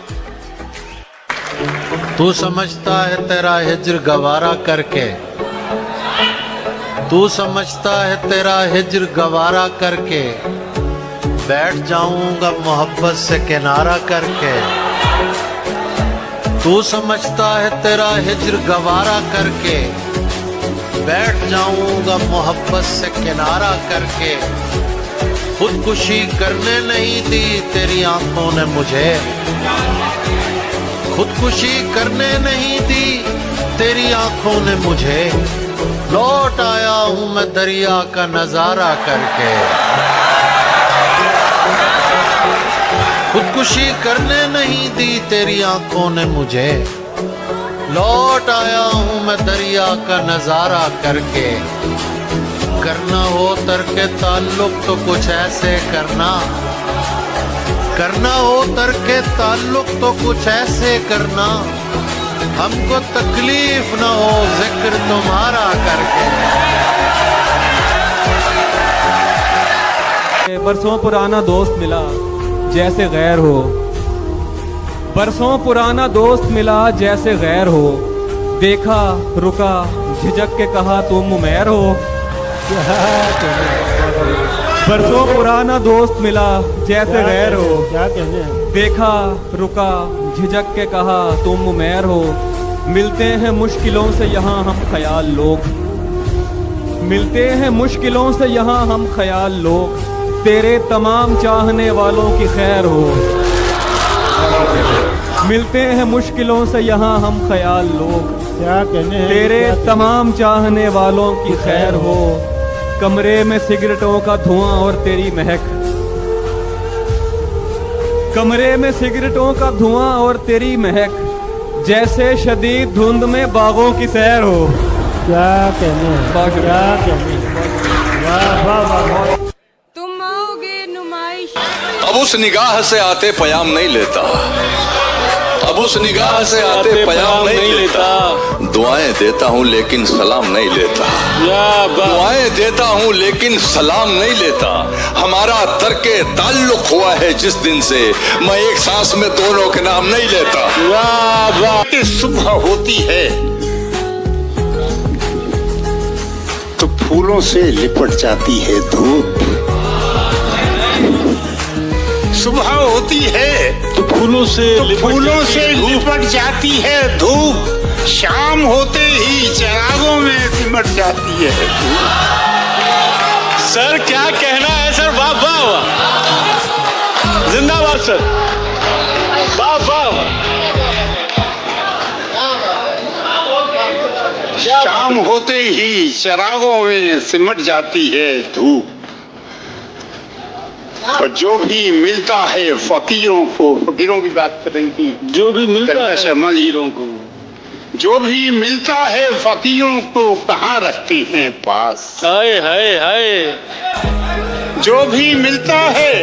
H: तू समझता है तेरा हिज्र गवारा करके, तू समझता है तेरा हिज्र गवारा करके बैठ जाऊंगा मोहब्बत से किनारा करके। तू समझता है तेरा हिज्र गवारा करके बैठ जाऊंगा मोहब्बत से किनारा करके। खुदकुशी करने नहीं दी तेरी आंखों ने मुझे, खुदकुशी करने नहीं दी तेरी आंखों ने मुझे। लौट आया हूं मैं दरिया का नजारा करके। खुदकुशी करने नहीं दी तेरी आंखों ने मुझे। लौट आया हूं मैं दरिया का नजारा करके। करना हो तरके ताल्लुक तो कुछ ऐसे करना। करना हो तरके ताल्लुक तो कुछ ऐसे करना। हमको तकलीफ ना हो जिक्र तुम्हारा करके।
G: बरसों पुराना दोस्त मिला जैसे गैर हो। बरसों पुराना दोस्त मिला जैसे गैर हो। देखा रुका झिझक के कहा तुम उमैर हो। बरसों पुराना दोस्त मिला जैसे गैर हो।
B: क्या कहने हैं?
G: देखा रुका झिझक के कहा तुम उमैर हो। मिलते हैं मुश्किलों से यहाँ हम ख्याल लोग। मिलते हैं मुश्किलों से यहाँ हम ख्याल लोग। तेरे तमाम चाहने वालों की खैर हो। मिलते हैं मुश्किलों से यहाँ हम ख्याल लोग।
B: क्या कहने हैं?
G: तेरे तमाम चाहने वालों की खैर हो। कमरे में सिगरेटों का धुआं और तेरी महक। कमरे में सिगरेटों का धुआं और तेरी महक। जैसे शदीद धुंध में बागों की सैर हो।
B: क्या कहने हैं? क्या कहने हैं? वाह वाह वाह।
S: तुम आओगे नुमाइश।
A: अब उस निगाह से आते पयाम नहीं लेता। अब उस निगाह से आते पयाम नहीं लेता। दुआएं देता हूँ लेकिन सलाम नहीं लेता। दुआएं देता हूँ लेकिन सलाम नहीं लेता। हमारा तर्के ताल्लुक हुआ है जिस दिन से, मैं एक सांस में दोनों के नाम नहीं लेता।
N: सुबह होती है तो फूलों से लिपट जाती है धूप। सुबह होती है
L: तो फूलों से
N: लिपट जाती है धूप। शाम होते ही चिरागों में सिमट जाती है धूप।
L: सर क्या कहना है सर? वाह वाह वाह, जिंदाबाद सर, वाह वाह।
N: शाम होते ही चिरागों में सिमट जाती है धूप। और जो भी मिलता है फकीरों को, फकीरों की बात करेंगी,
L: जो भी मिलता है
N: शमजीरों को, जो भी मिलता है फकीरों को कहाँ रखते हैं पास।
L: हाय हाय हाय।
N: जो भी मिलता है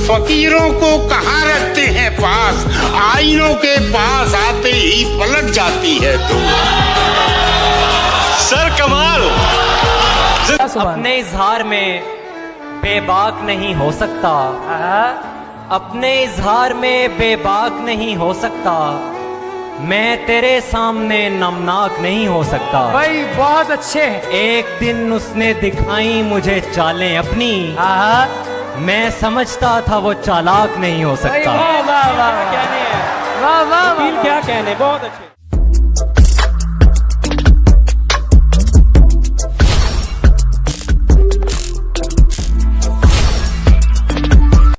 N: फकीरों को कहाँ रखते हैं पास। आईनों के पास आते ही पलट जाती है धूप।
L: सर कमाल।
T: अपने इजहार में बेबाक नहीं हो सकता। अपने इजहार में बेबाक नहीं हो सकता। मैं तेरे सामने नमनाक नहीं हो सकता।
K: भाई बहुत अच्छे हैं।
T: एक दिन उसने दिखाई मुझे चालें अपनी। मैं समझता था वो चालाक नहीं हो सकता।
K: वाह वाह वाह, क्या कहने, बहुत अच्छे।